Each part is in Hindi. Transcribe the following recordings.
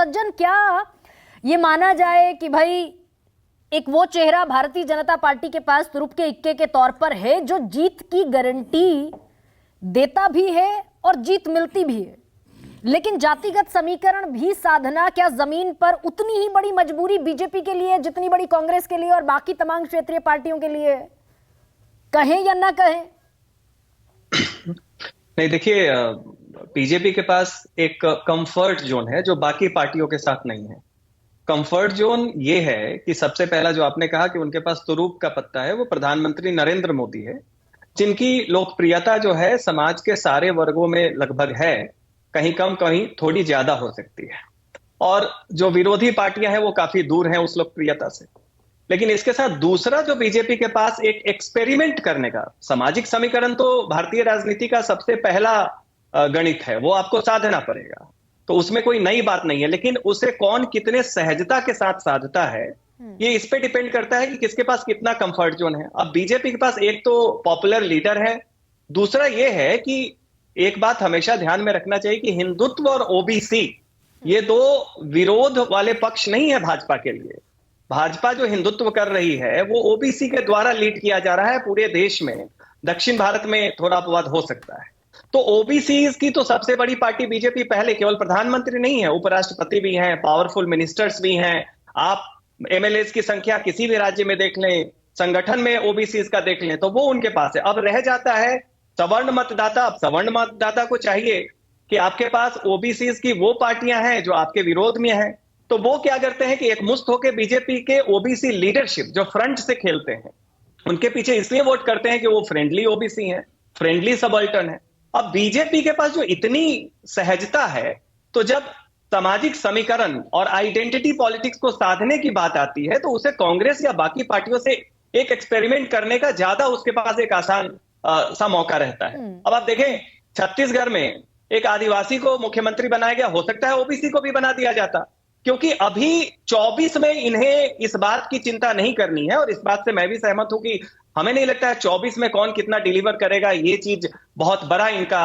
सज्जन, क्या ये माना जाए कि भाई एक वो चेहरा भारतीय जनता पार्टी के पास तुरुप के इक्के के तौर पर है जो जीत की गारंटी देता भी है और जीत मिलती भी है, लेकिन जातिगत समीकरण भी साधना क्या जमीन पर उतनी ही बड़ी मजबूरी बीजेपी के लिए जितनी बड़ी कांग्रेस के लिए और बाकी तमाम क्षेत्रीय पार्टियों के लिए? कहें या ना कहें? नहीं, देखिए, बीजेपी के पास एक कंफर्ट जोन है जो बाकी पार्टियों के साथ नहीं है। कंफर्ट जोन ये है कि सबसे पहला जो आपने कहा कि उनके पास तुरूप का पत्ता है, वो प्रधानमंत्री नरेंद्र मोदी है, जिनकी लोकप्रियता जो है समाज के सारे वर्गों में लगभग है, कहीं कम कहीं थोड़ी ज्यादा हो सकती है। और जो विरोधी पार्टियां हैं वो काफी दूर हैं उस लोकप्रियता से। लेकिन इसके साथ दूसरा जो बीजेपी के पास एक एक्सपेरिमेंट करने का सामाजिक समीकरण, तो भारतीय राजनीति का सबसे पहला गणित है, वो आपको साधना पड़ेगा, तो उसमें कोई नई बात नहीं है। लेकिन उसे कौन कितने सहजता के साथ साधता है, ये इस पे डिपेंड करता है कि किसके पास कितना कंफर्ट जोन है। अब बीजेपी के पास एक तो पॉपुलर लीडर है, दूसरा ये है कि एक बात हमेशा ध्यान में रखना चाहिए कि हिंदुत्व और ओबीसी ये दो विरोध वाले पक्ष नहीं है भाजपा के लिए। भाजपा जो हिंदुत्व कर रही है वो ओबीसी के द्वारा लीड किया जा रहा है पूरे देश में। दक्षिण भारत में थोड़ा अपवाद हो सकता है। तो ओबीसी की तो सबसे बड़ी पार्टी बीजेपी पहले केवल प्रधानमंत्री नहीं है, उपराष्ट्रपति भी हैं, पावरफुल मिनिस्टर्स भी हैं। आप एमएलए की संख्या किसी भी राज्य में देख लें, संगठन में ओबीसी का देख लें, तो वो उनके पास है। अब रह जाता है सवर्ण मतदाता। अब सवर्ण मतदाता को चाहिए कि आपके पास ओबीसी की वो पार्टियां हैं जो आपके विरोध में हैं, तो वो क्या करते हैं कि एक मुश्त होकर बीजेपी के ओबीसी लीडरशिप जो फ्रंट से खेलते हैं, उनके पीछे इसलिए वोट करते हैं कि वो फ्रेंडली ओबीसी हैं, फ्रेंडली सबल्टन है। अब बीजेपी के पास जो इतनी सहजता है, तो जब सामाजिक समीकरण और आइडेंटिटी पॉलिटिक्स को साधने की बात आती है, तो उसे कांग्रेस या बाकी पार्टियों से एक एक्सपेरिमेंट करने का ज्यादा उसके पास एक आसान सा मौका रहता है। अब आप देखें, छत्तीसगढ़ में एक आदिवासी को मुख्यमंत्री बनाया गया, हो सकता है ओबीसी को भी बना दिया जाता, क्योंकि अभी 24 में इन्हें इस बात की चिंता नहीं करनी है। और इस बात से मैं भी सहमत हूं कि हमें नहीं लगता है 24 में कौन कितना डिलीवर करेगा, ये चीज बहुत बड़ा इनका।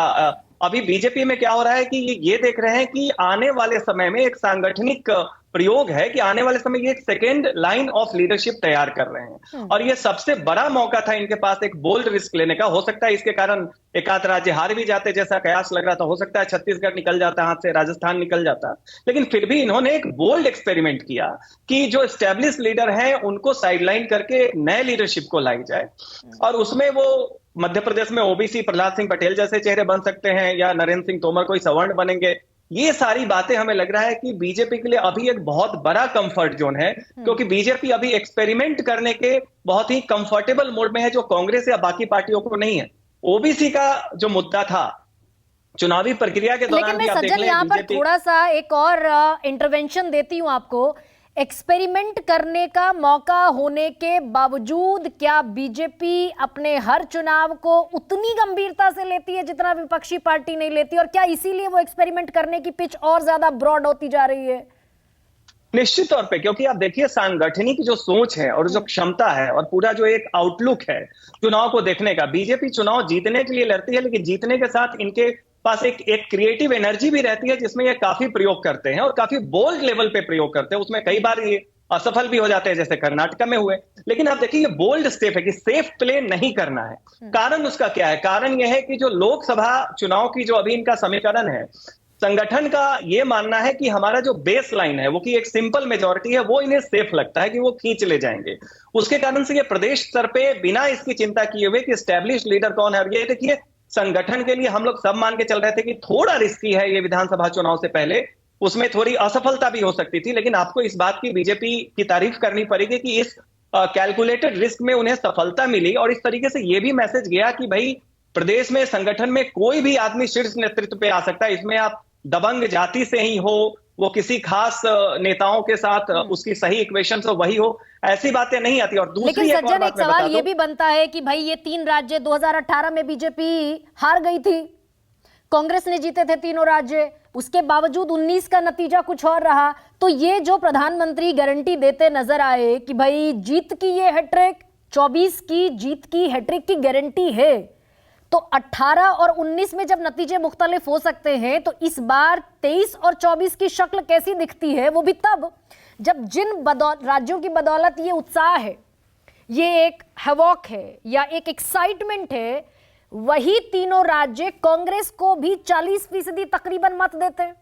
अभी बीजेपी में क्या हो रहा है कि ये देख रहे हैं कि आने वाले समय में एक सांगठनिक प्रयोग है कि आने वाले समय ये एक सेकेंड लाइन ऑफ लीडरशिप तैयार कर रहे हैं, और ये सबसे बड़ा मौका था इनके पास एक बोल्ड रिस्क लेने का। हो सकता है इसके कारण एक आध राज्य हार भी जाते, जैसा कयास लग रहा था, हो सकता है छत्तीसगढ़ निकल जाता हाथ से, राजस्थान निकल जाता, लेकिन फिर भी इन्होंने एक बोल्ड एक्सपेरिमेंट किया कि जो स्टैब्लिश लीडर हैं उनको साइडलाइन करके नए लीडरशिप को लाई जाए। और उसमें वो मध्य प्रदेश में ओबीसी प्रहलाद सिंह पटेल जैसे चेहरे बन सकते हैं, या नरेंद्र सिंह तोमर कोई सवर्ण बनेंगे। ये सारी बातें हमें लग रहा है कि बीजेपी के लिए अभी एक बहुत बड़ा कंफर्ट जोन है, क्योंकि बीजेपी अभी एक्सपेरिमेंट करने के बहुत ही कंफर्टेबल मोड में है, जो कांग्रेस या बाकी पार्टियों को नहीं है। ओबीसी का जो मुद्दा था चुनावी प्रक्रिया के दौरान, लेकिन मैं सज्जन यहाँ पर थोड़ा सा एक और इंटरवेंशन देती हूं आपको। एक्सपेरिमेंट करने का मौका होने के बावजूद क्या बीजेपी अपने हर चुनाव को उतनी गंभीरता से लेती है जितना विपक्षी पार्टी नहीं लेती, और क्या इसीलिए वो एक्सपेरिमेंट करने की पिच और ज्यादा ब्रॉड होती जा रही है? निश्चित तौर पे, क्योंकि आप देखिए सांगठनिक की जो सोच है और जो क्षमता है और पूरा जो एक आउटलुक है चुनाव को देखने का, बीजेपी चुनाव जीतने के लिए लड़ती है, लेकिन जीतने के साथ इनके पास एक क्रिएटिव एनर्जी भी रहती है जिसमें ये काफी प्रयोग करते हैं और काफी बोल्ड लेवल पे प्रयोग करते हैं। उसमें कई बार ये असफल भी हो जाते हैं, जैसे कर्नाटक में हुए। लेकिन आप देखिए ये बोल्ड स्टेप है कि सेफ प्ले नहीं करना है। कारण उसका क्या है? कारण यह है कि जो लोकसभा चुनाव की जो अभी इनका समीकरण है, संगठन का ये मानना है कि हमारा जो बेस लाइन है वो की एक सिंपल मेजोरिटी है, वो इन्हें सेफ लगता है कि वो खींच ले जाएंगे। उसके कारण से ये प्रदेश स्तर पे बिना इसकी चिंता किए हुए कि स्टैब्लिश लीडर कौन है, और ये देखिए संगठन के लिए हम लोग सब मान के चल रहे थे कि थोड़ा रिस्की है ये विधानसभा चुनाव से पहले, उसमें थोड़ी असफलता भी हो सकती थी, लेकिन आपको इस बात की बीजेपी की तारीफ करनी पड़ेगी कि इस कैलकुलेटेड रिस्क में उन्हें सफलता मिली। और इस तरीके से ये भी मैसेज गया कि भाई प्रदेश में संगठन में कोई भी आदमी शीर्ष नेतृत्व पे आ सकता है, इसमें आप दबंग जाति से ही हो, वो किसी खास नेताओं के साथ उसकी सही इक्वेशन से वही हो, ऐसी बातें नहीं आती। और दूसरी लेकिन सज्जन एक सवाल ये भी बनता है कि भाई ये 3 राज्य 2018 में बीजेपी हार गई थी, कांग्रेस ने जीते थे तीनों राज्य, उसके बावजूद 19 का नतीजा कुछ और रहा। तो ये जो प्रधानमंत्री गारंटी देते नजर आए कि भाई जीत की ये हैट्रिक, 24 की जीत की हैट्रिक की गारंटी है, तो 18 और 19 में जब नतीजे मुख्तलिफ हो सकते हैं, तो इस बार 23 और 24 की शक्ल कैसी दिखती है, वो भी तब जब जिन राज्यों की बदौलत ये उत्साह है, ये एक हवॉक है या एक एक्साइटमेंट है, वही तीनों राज्य कांग्रेस को भी 40% तकरीबन मत देते हैं।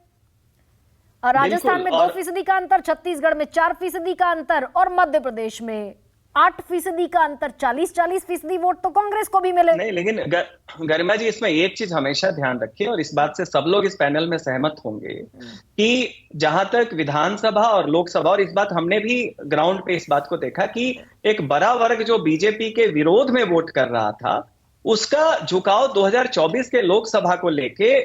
और राजस्थान में 2% का अंतर, छत्तीसगढ़ में 4% का अंतर और मध्य प्रदेश में 8% का अंतर। 40-40% वोट तो कांग्रेस को भी मिले। नहीं, लेकिन गरिमा जी, इसमें एक चीज हमेशा ध्यान रखिए और इस बात से सब लोग इस पैनल में सहमत होंगे कि जहां तक विधानसभा और लोकसभा, और इस बात हमने भी ग्राउंड पे इस बात को देखा कि एक बड़ा वर्ग जो बीजेपी के विरोध में वोट कर रहा था, उसका झुकाव 2024 के लोकसभा को लेके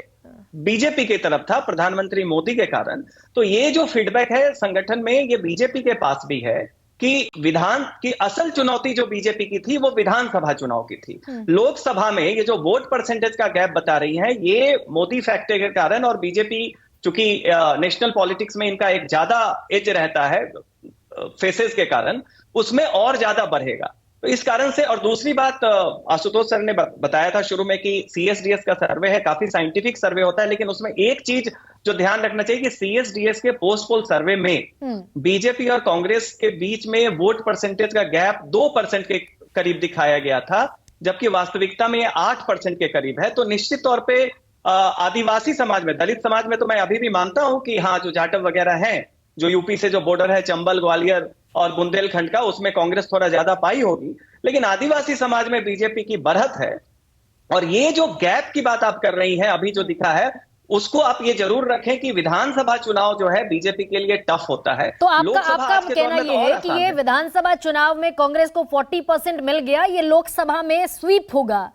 बीजेपी की तरफ था, प्रधानमंत्री मोदी के कारण। तो ये जो फीडबैक है संगठन में, ये बीजेपी के पास भी है कि विधान की असल चुनौती जो बीजेपी की थी वो विधानसभा चुनाव की थी। लोकसभा में ये जो वोट परसेंटेज का गैप बता रही है, ये मोदी फैक्टर के कारण, और बीजेपी चूंकि नेशनल पॉलिटिक्स में इनका एक ज्यादा एज रहता है फेसेस के कारण, उसमें और ज्यादा बढ़ेगा। तो इस कारण से, और दूसरी बात आशुतोष सर ने बताया था शुरू में कि सीएसडीएस का सर्वे है, काफी साइंटिफिक सर्वे होता है, लेकिन उसमें एक चीज जो ध्यान रखना चाहिए कि सीएसडीएस के पोस्ट पोल सर्वे में बीजेपी और कांग्रेस के बीच में वोट परसेंटेज का गैप 2% के करीब दिखाया गया था, जबकि वास्तविकता में 8% के करीब है। तो निश्चित तौर पे आदिवासी समाज में, दलित समाज में तो मैं अभी भी मानता हूं कि हाँ, जो जाटव वगैरह हैं, जो यूपी से जो बॉर्डर है चंबल, ग्वालियर और बुंदेलखंड का, उसमें कांग्रेस थोड़ा ज्यादा पाई होगी, लेकिन आदिवासी समाज में बीजेपी की बढ़त है। और ये जो गैप की बात आप कर रही हैं, अभी जो दिखा है, उसको आप ये जरूर रखें कि विधानसभा चुनाव जो है बीजेपी के लिए टफ होता है। तो आपका कहना ये है कि ये विधानसभा चुनाव में कांग्रेस को 40% मिल गया, ये लोकसभा में स्वीप होगा,